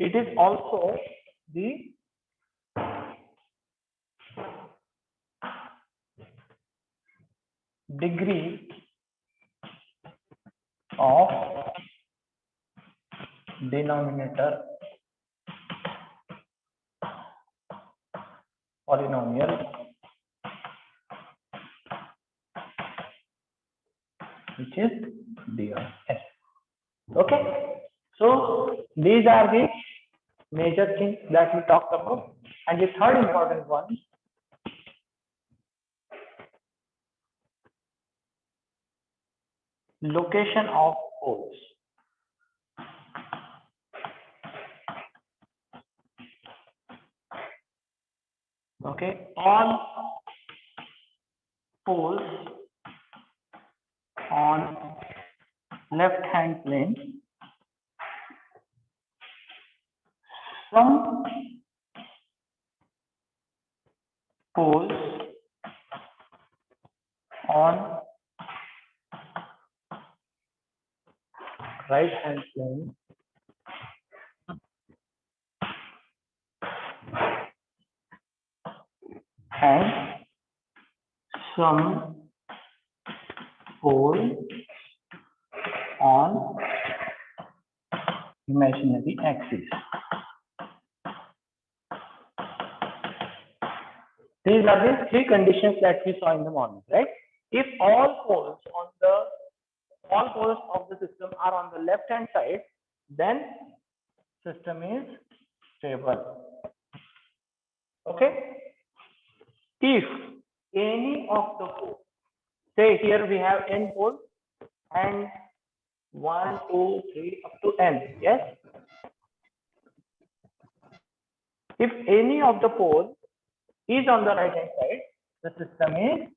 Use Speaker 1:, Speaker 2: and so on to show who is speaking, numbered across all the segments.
Speaker 1: It is also the degree of denominator polynomial which is d of s. Okay, so these are the major things that we talked about, and the third important one, location of poles. Okay, all poles on left hand plane, some poles on right hand plane and some pole on imaginary axis. These are the three conditions that we saw in the morning, right? If all poles of the system are on the left hand side, then system is stable. Okay. If any of the poles, say here we have n poles and 1, 2, 3 up to n, yes. If any of the poles is on the right hand side, the system is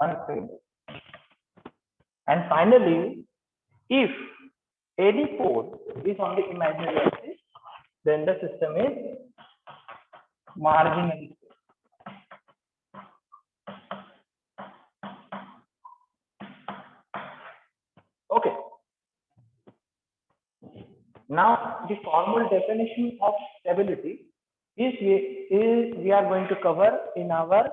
Speaker 1: unstable. And finally, if any pole is on the imaginary axis, then the system is marginally stable. Okay. Now, the formal definition of stability is we are going to cover in our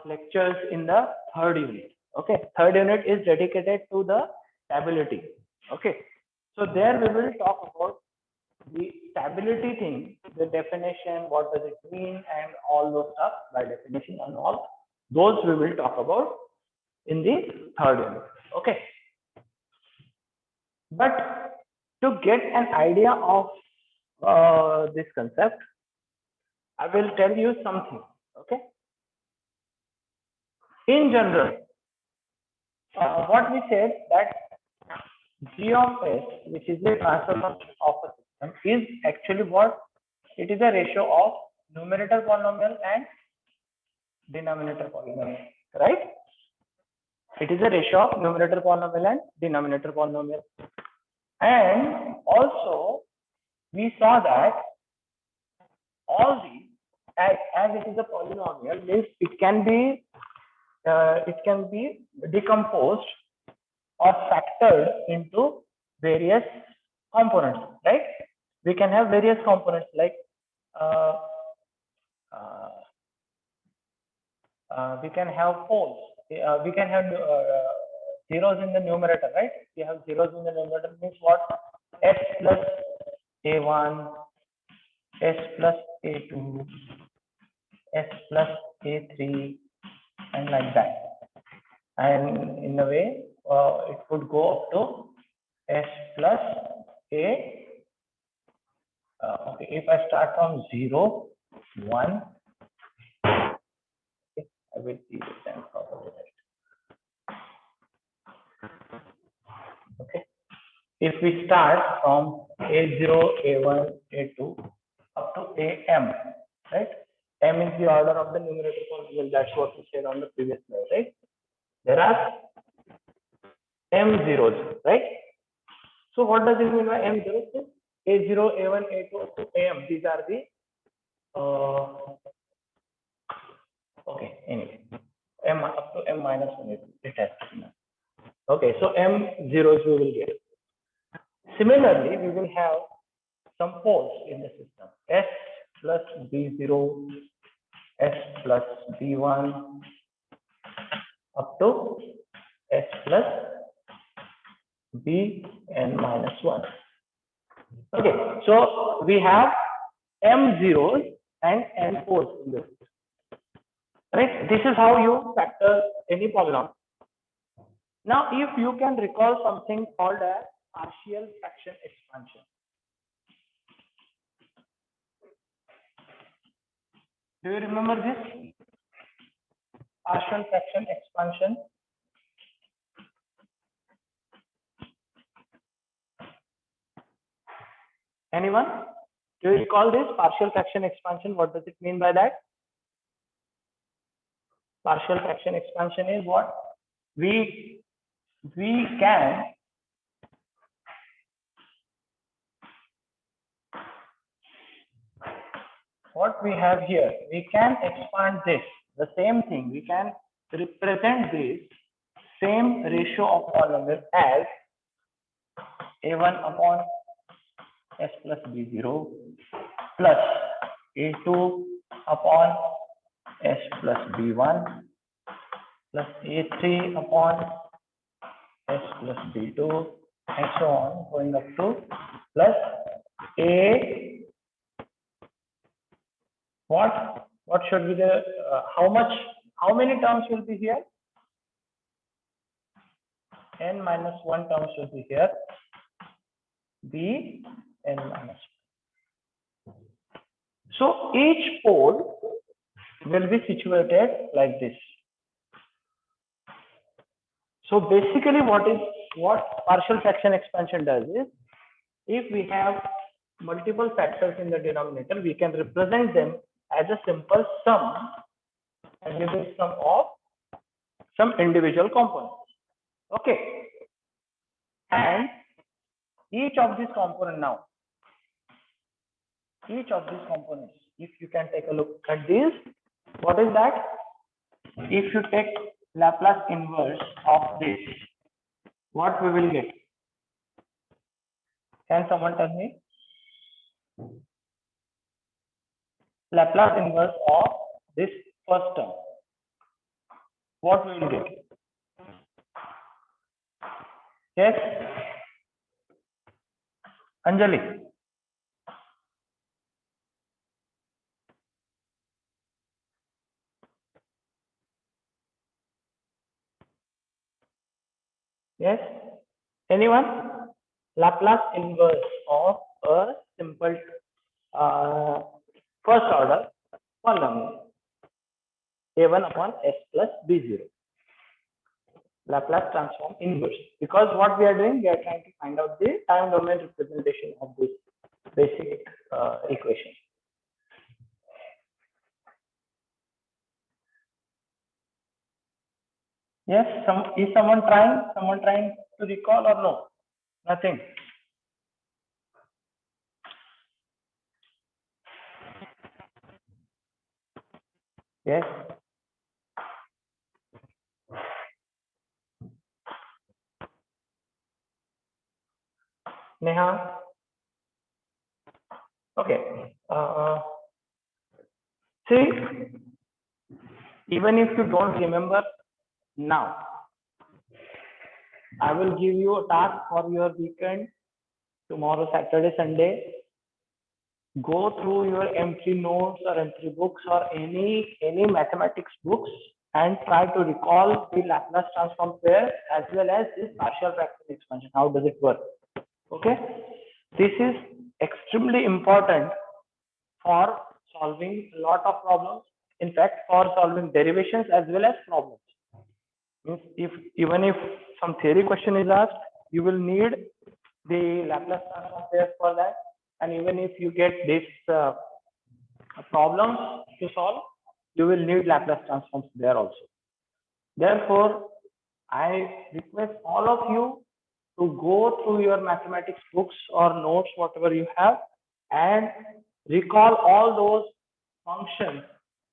Speaker 1: lectures in the third unit. Okay, third unit is dedicated to the stability. Okay, so there we will talk about the stability thing, the definition, what does it mean, and all those stuff by definition and all those we will talk about in the third unit. Okay, but to get an idea of this concept, I will tell you something. Okay, in general, what we said that g of s, which is the transfer function of a system, is actually what? It is a ratio of numerator polynomial and denominator polynomial, right? It is a ratio of numerator polynomial and denominator polynomial. And also, we saw that all these, as it is a polynomial, means it can be decomposed or factored into various components, right? We can have various components like we can have poles, we can have zeros in the numerator, right? We have zeros in the numerator means what? S plus a1, s plus a2, s plus a3, and like that. And in a way, it would go up to s plus a. Okay, if I start from 0, 1, okay, I will see this and probably right. Okay, if we start from a0, a1, a2 up to am, right? M is the order of the numerator polynomial. That's what we said on the previous slide, right? There are m zeros, right? So what does it mean by m zeros? A0, A1, A2 up to AM. These are the okay. Anyway, M up to M minus 1. It has to be. Okay, so M zeros we will get. Similarly, we will have some poles in the system, S plus B0, S plus B1 up to S plus Bn minus 1. Okay, so we have M zeros and N poles in this. Right? This is how you factor any polynomial. Now, if you can recall something called as partial fraction expansion. Do you remember this? Partial fraction expansion. Anyone? Do you recall this partial fraction expansion? What does it mean by that? Partial fraction expansion is what? We can what we have here, we can expand this, the same thing, we can represent this same ratio of polynomial as a1 upon s plus b0 plus a2 upon s plus b1 plus a3 upon s plus b2 and so on, going up to plus a what should be the how many terms will be here? N minus 1 terms will be here. B n minus 1. So each pole will be situated like this. So basically what partial fraction expansion does is, if we have multiple factors in the denominator, we can represent them as a simple sum, and this is sum of some individual components. Okay, and each of these components now, if you can take a look at this, what is that? If you take Laplace inverse of this, what we will get? Can someone tell me? Laplace inverse of this first term, what we will get? Yes, Anjali. Yes, anyone? Laplace inverse of a simple first order polynomial a1 upon s plus b0. Laplace transform inverse, because what we are doing, we are trying to find out the time domain representation of this basic equation. Yes, is someone trying to recall or no? Nothing. Yes. Neha. Okay. See, even if you don't remember now, I will give you a task for your weekend, tomorrow, Saturday, Sunday. Go through your M3 notes or M3 books or any mathematics books and try to recall the Laplace transform pair as well as this partial fraction expansion. How does it work? Okay. This is extremely important for solving a lot of problems. In fact, for solving derivations as well as problems. Even if some theory question is asked, you will need the Laplace transform pair for that. And even if you get this problems to solve, you will need Laplace transforms there also. Therefore, I request all of you to go through your mathematics books or notes, whatever you have, and recall all those functions,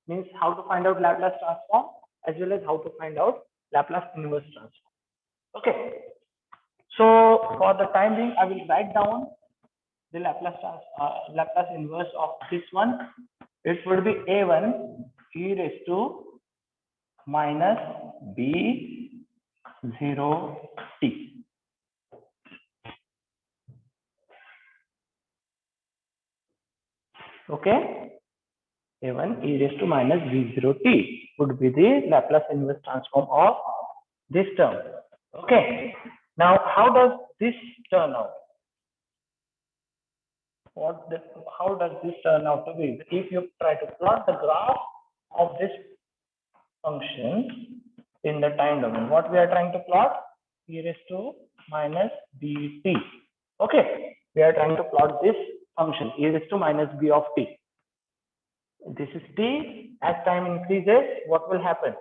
Speaker 1: means how to find out Laplace transform as well as how to find out Laplace inverse transform. Okay. So for the time being, I will write down the Laplace inverse of this one. It would be A1 e raised to minus B0 t. Okay, A1 e raised to minus B0 t would be the Laplace inverse transform of this term. Okay, now how does this turn out? How does this turn out to be? If you try to plot the graph of this function in the time domain, what we are trying to plot? E raised to minus bt. Okay, we are trying to plot this function e raised to minus b of t. This is t. As time increases, what will happen?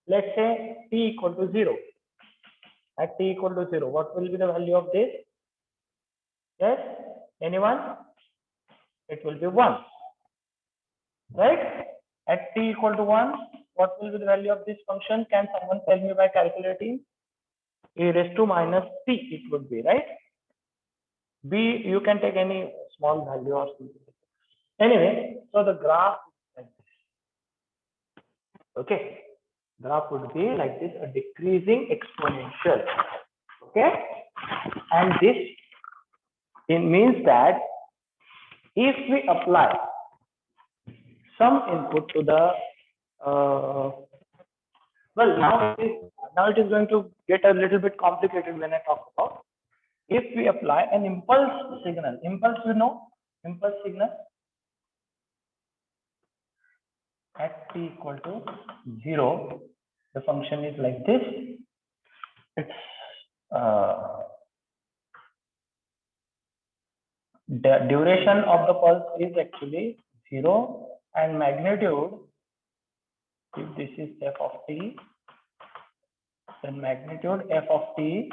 Speaker 1: Let's say t equal to 0. At t equal to 0, what will be the value of this? Yes, anyone? It will be 1. Right? At t equal to 1, what will be the value of this function? Can someone tell me by calculating? E raised to minus t it would be, right? B, you can take any small value or something. Anyway, so the graph is like this. Okay, graph would be like this, a decreasing exponential. Okay, and this it means that if we apply some input to the well, now it is going to get a little bit complicated when I talk about. If we apply an impulse signal, you know, impulse signal at t equal to 0, the function is like this. Its the duration of the pulse is actually 0, and magnitude, if this is f of t, then magnitude f of t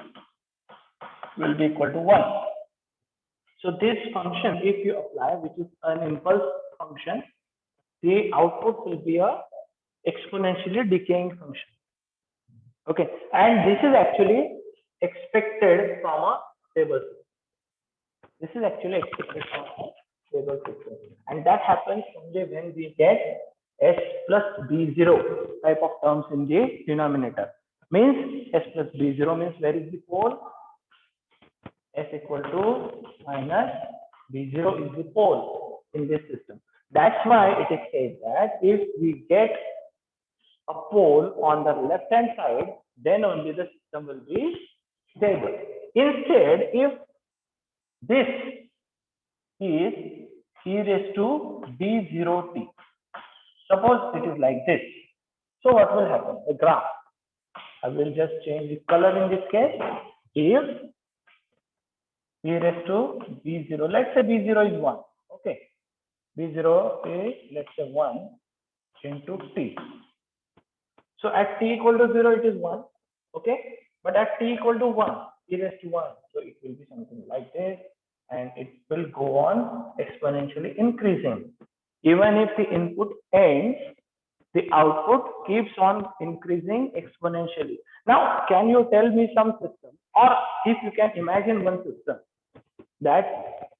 Speaker 1: will be equal to 1. So this function, if you apply, which is an impulse function, the output will be a exponentially decaying function. Okay, and this is actually expected from a stable system. This is actually expected from a stable system, and that happens only when we get s plus b0 type of terms in the denominator. Means s plus b0 means where is the pole? S equal to minus b0 is the pole in this system. That's why it is said that if we get a pole on the left hand side, then only the system will be stable. Instead, if this is e raised to b0t, suppose it is like this, so what will happen? The graph, I will just change the color in this case. If e raised to b0, let's say b0 is 1, okay, b0 is, let's say, 1 into t. So at t equal to 0, it is 1, okay, but at t equal to 1, e raised to 1, so it will be something like this, and it will go on exponentially increasing. Even if the input ends, the output keeps on increasing exponentially. Now, can you tell me some system, or if you can imagine one system that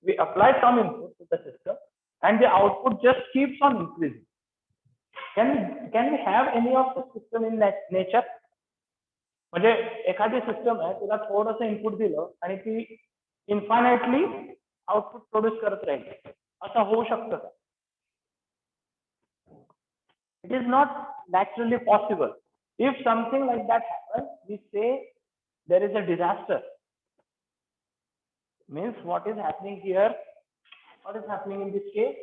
Speaker 1: we apply some input to the system and the output just keeps on increasing? Can we have any of the system in that nature? म्हणजे एखादी system आहे, तिला थोडंसं input दिलं आणि ती infinitely output produce करत राहील, असं होऊ शकतं का? It is not naturally possible. If something like that happens, we say there is a disaster. Means what is happening here? What is happening in this case?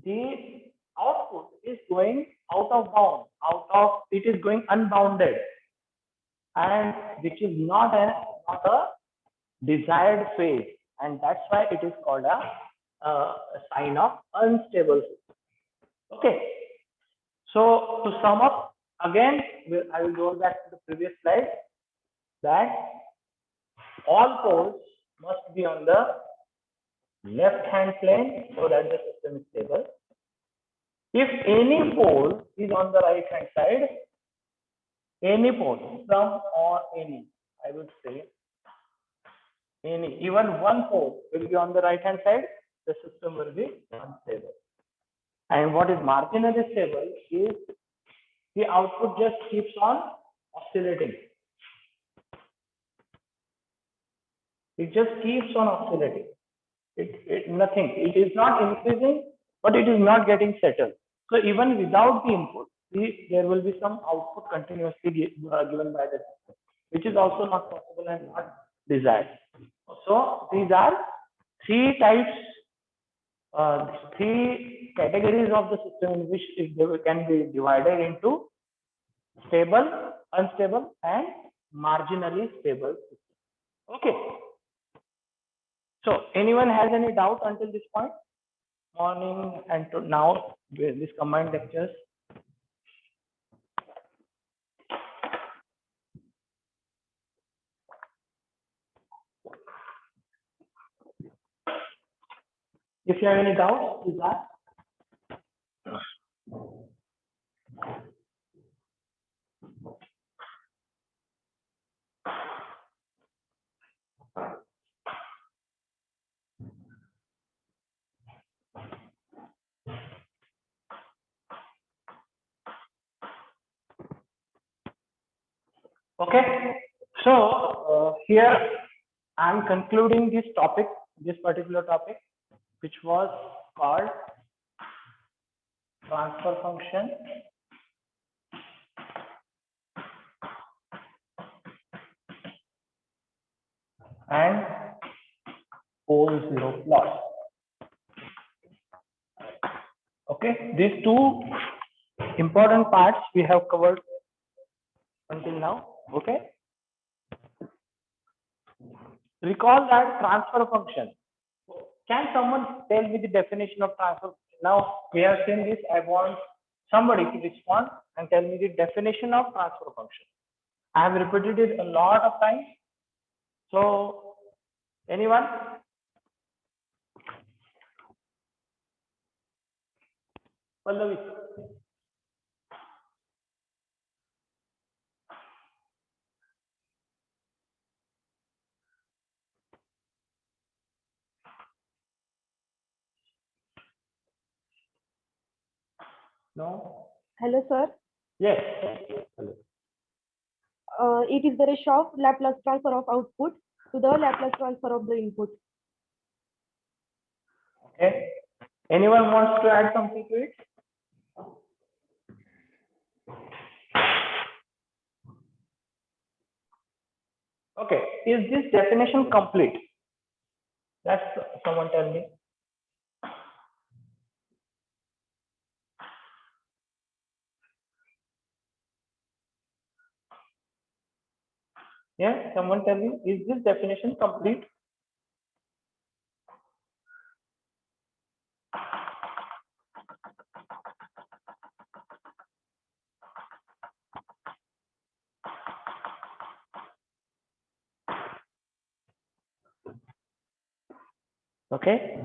Speaker 1: The output is going out of bound, it is going unbounded, and which is not a desired phase, and that's why it is called a sign of unstable system. Okay, so to sum up again, I will go back to the previous slide, that all poles must be on the left hand plane so that the system is stable. If any pole is on the right hand side, any pole, some or any, I would say, even one port will be on the right hand side, the system will be unstable. And what is marginally stable is the output just keeps on oscillating. It just keeps on oscillating. Nothing. It is not increasing, but it is not getting settled. So even without the input, there will be some output continuously given by the system, which is also not possible and not desired. So these are three types, three categories of the system in which they can be divided into stable, unstable, and marginally stable system. Okay. So anyone has any doubt until this point? Morning and to now, this combined lectures. If you have any doubts, please ask. Okay, so here I'm concluding this topic, this particular topic, which was called transfer function and pole zero plot. Okay, these two important parts we have covered until now. Okay, recall that transfer function. Can someone tell me the definition of transfer? Now we have seen this. I want somebody to respond and tell me the definition of transfer function. I have repeated it a lot of times. So anyone? Pallavi. No?
Speaker 2: Hello, sir.
Speaker 1: Yes. Hello.
Speaker 2: It is the ratio of Laplace transfer of output to the Laplace transfer of the input.
Speaker 1: Okay. Anyone wants to add something to it? Okay. Is this definition complete? That's someone tell me. Yeah, someone tell me, is this definition complete? Okay.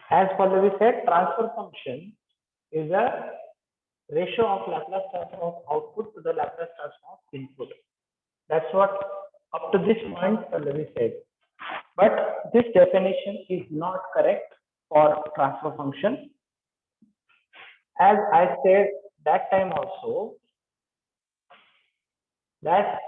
Speaker 1: As Pallavi said, transfer function is a ratio of Laplace transform of output to the Laplace transform of input. That's what up to this point Pallavi said. But this definition is not correct for transfer function. As I said that time also, that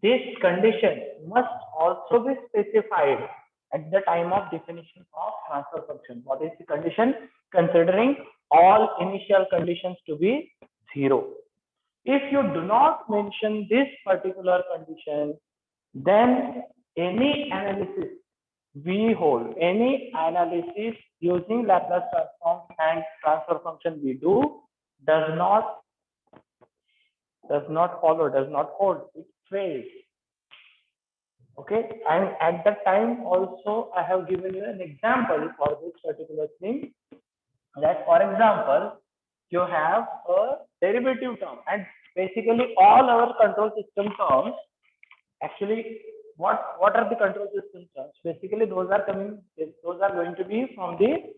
Speaker 1: this condition must also be specified at the time of definition of transfer function. What is the condition? Considering all initial conditions to be 0. If you do not mention this particular condition, then any analysis we hold, any analysis using Laplace transform and transfer function we do does not follow, does not hold, it fails. Okay, and at that time also I have given you an example for this particular thing, that for example you have a derivative term, and basically all our control system terms, actually what are the control system terms? Basically those are going to be from the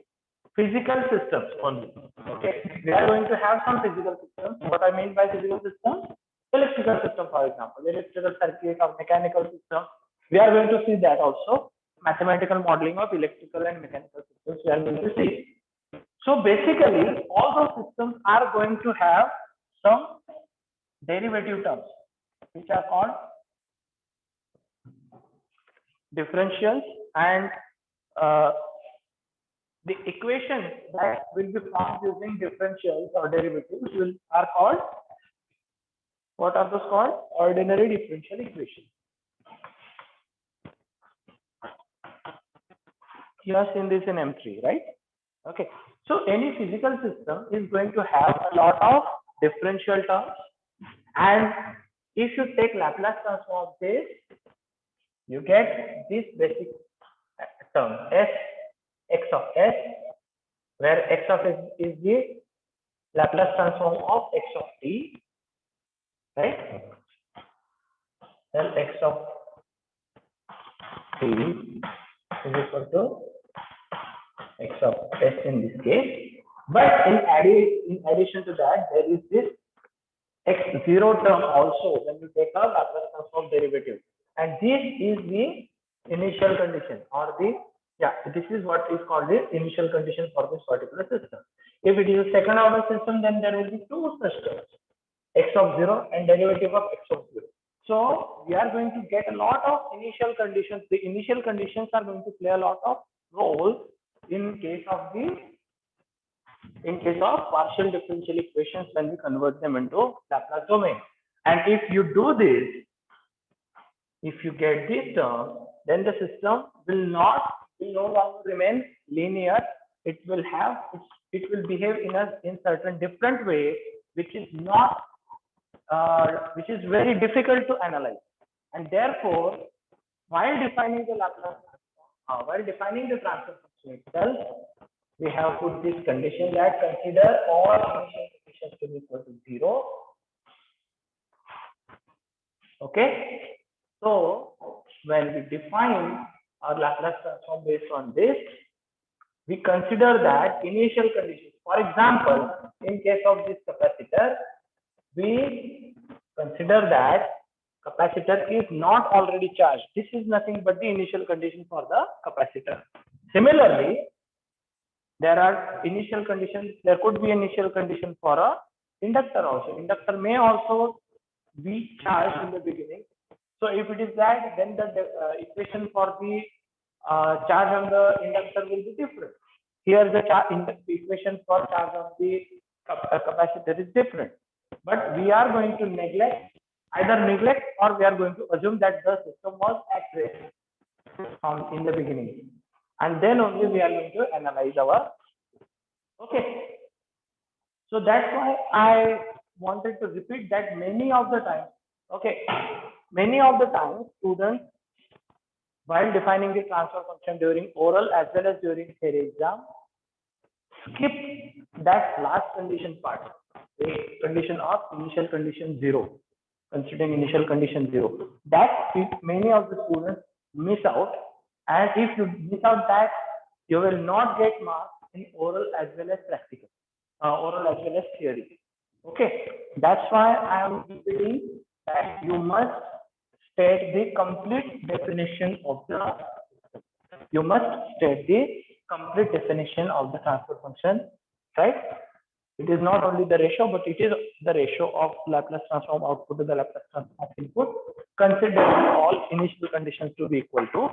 Speaker 1: physical systems only. Okay, we are going to have some physical systems. What I mean by physical systems? Electrical system, for example, electrical circuit or mechanical system. We are going to see that also. Mathematical modeling of electrical and mechanical systems we are going to see. So basically, all those systems are going to have some derivative terms, which are called differentials, and the equations that will be found using differentials or derivatives are called, what are those called? Ordinary differential equations. You have seen this in M3, right? Okay. So any physical system is going to have a lot of differential terms, and if you take Laplace transform of this, you get this basic term s x of s, where x of s is the Laplace transform of x of t, right? Then x of t is equal to x of s in this case. But in addition to that, there is this x0 term also when you take a Laplace transform derivative. And this is the initial condition, or this is what is called the initial condition for this particular system. If it is a second order system, then there will be two such terms, x of 0 and derivative of x of 0. So we are going to get a lot of initial conditions. The initial conditions are going to play a lot of role in case of partial differential equations when we convert them into Laplace domain. And if you do this, if you get this term, then the system will no longer remain linear. It will behave in certain different way, which is very difficult to analyze. And therefore, while defining the Laplace, while defining the transfer function itself, we have put this condition that consider all initial conditions to be equal to 0. Okay. So when we define our Laplace transform based on this, we consider that initial conditions. For example, in case of this capacitor, we consider that capacitor is not already charged. This is nothing but the initial condition for the capacitor. Similarly, there are initial conditions. There could be initial condition for a inductor also. Inductor may also be charged in the beginning. So if it is that, then the equation for the charge on the inductor will be different. Here the equation for charge on the capacitor is different. But we are going to either neglect or we are going to assume that the system was at rest in the beginning. And then only we are going to analyze our. Okay. So that's why I wanted to repeat that many of the times, students, while defining the transfer function during oral as well as during theory exam, skip that last condition part, the condition of initial condition 0, considering initial condition 0. That many of the students miss out, and if you miss out that, you will not get marks in oral as well as practical, oral as well as theory. Okay, that's why I am repeating that you must state the complete definition of the. You must state the complete definition of the transfer function, right? It is not only the ratio, but it is the ratio of Laplace transform output to the Laplace transform input, considering all initial conditions to be equal to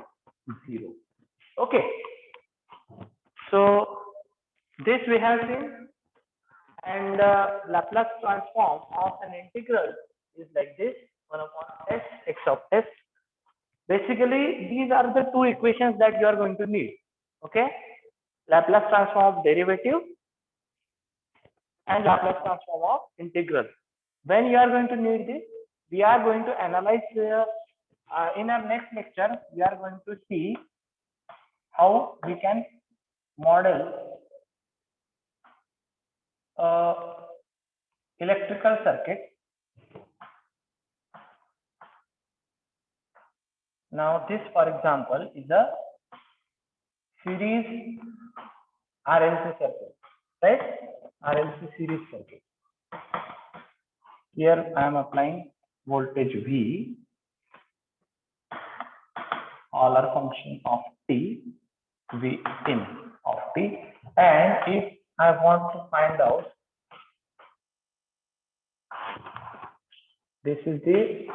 Speaker 1: 0. Okay. So this we have seen, and Laplace transform of an integral is like this: 1 upon s x of s. Basically, these are the two equations that you are going to need. Okay, Laplace transform of derivative and Laplace transform of integral. When you are going to need this, we are going to analyze in our next lecture. We are going to see how we can model electrical circuit. Now this, for example, is a series RLC circuit, right? RLC series circuit. Here I am applying voltage V, Euler function of t, v in of t, and if I want to find out, this is the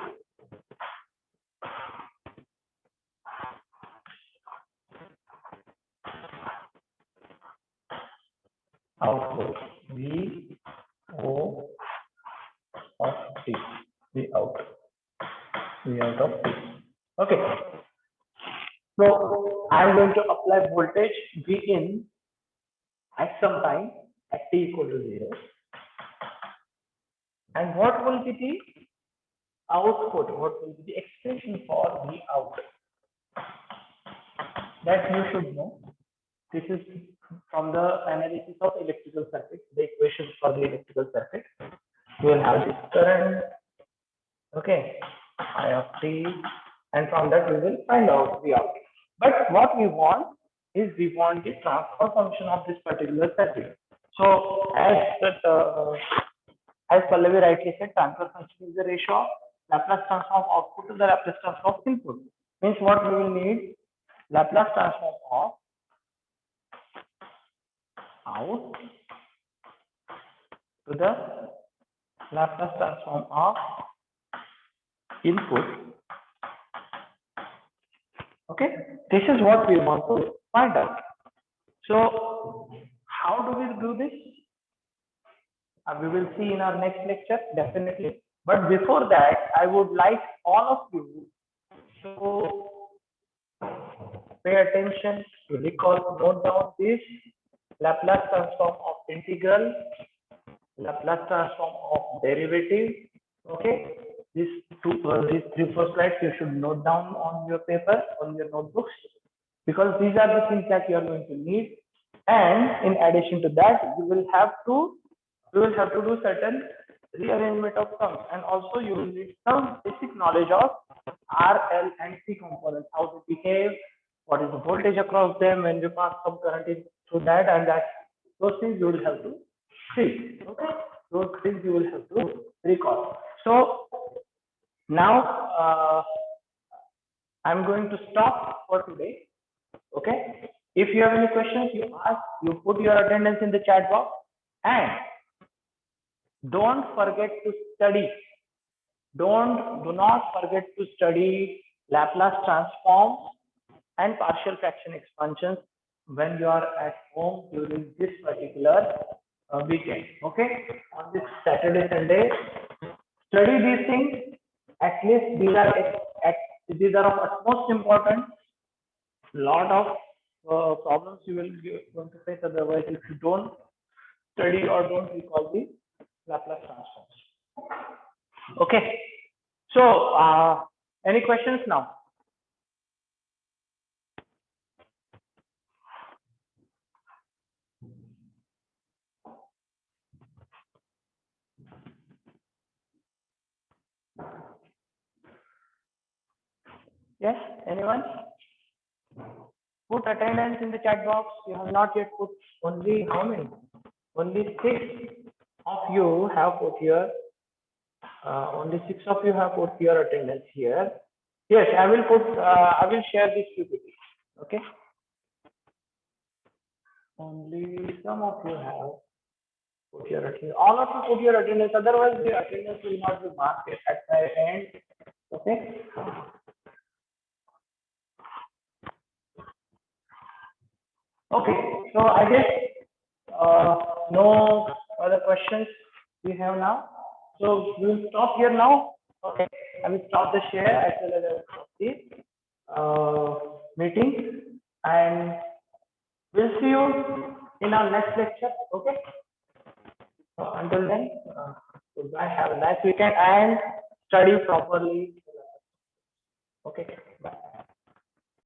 Speaker 1: output v o of t, v out of t. Okay. So I'm going to apply voltage V in at some time at t equal to 0. And what will be the output? What will be the expression for V out? That you should know. This is from the analysis of electrical circuit, the equations for the electrical circuit. You will have this current, okay, I of t, and from that we will find out V out. But what we want is we want the transfer function of this particular circuit. So as Pallavi rightly said, transfer function is the ratio of Laplace transform of output to the Laplace transform of input. Means what we will need? Laplace transform of out to the Laplace transform of input. Okay, this is what we want to find out. So how do we do this? We will see in our next lecture, definitely. But before that, I would like all of you to pay attention, to recall, note down this Laplace transform of integral, Laplace transform of derivative. Okay, these three, four slides you should note down on your paper, on your notebooks, because these are the things that you are going to need. And in addition to that, you will have to do certain rearrangement of terms, and also you will need some basic knowledge of R, L, and C components, how to behave, what is the voltage across them when you pass some current in through that, and that those things you will have to see. Okay, those things you will have to recall. So now I'm going to stop for today. Okay, if you have any questions, you ask, you put your attendance in the chat box, and don't forget to study. Do not forget to study Laplace transforms and partial fraction expansions when you are at home during this particular weekend. Okay, on this Saturday, Sunday, study these things. At least these are of utmost importance. Lot of problems you will going to face otherwise if you don't study or don't recall the Laplace transforms. Okay, so any questions now? Yes, anyone? Put attendance in the chat box. You have not yet put. Only how many? Only 6 of you have put your. Only 6 of you have put your attendance here. Yes, I will put. I will share this PPT. Okay. Only some of you have put your attendance. All of you put your attendance. Otherwise, the attendance will not be marked at the end. Okay. Okay. So I guess no other questions we have now. So we will stop here now. Okay. I will stop the share as well as the meeting, and we'll see you in our next lecture. Okay. So until then, goodbye. Have a nice weekend and study properly. Okay.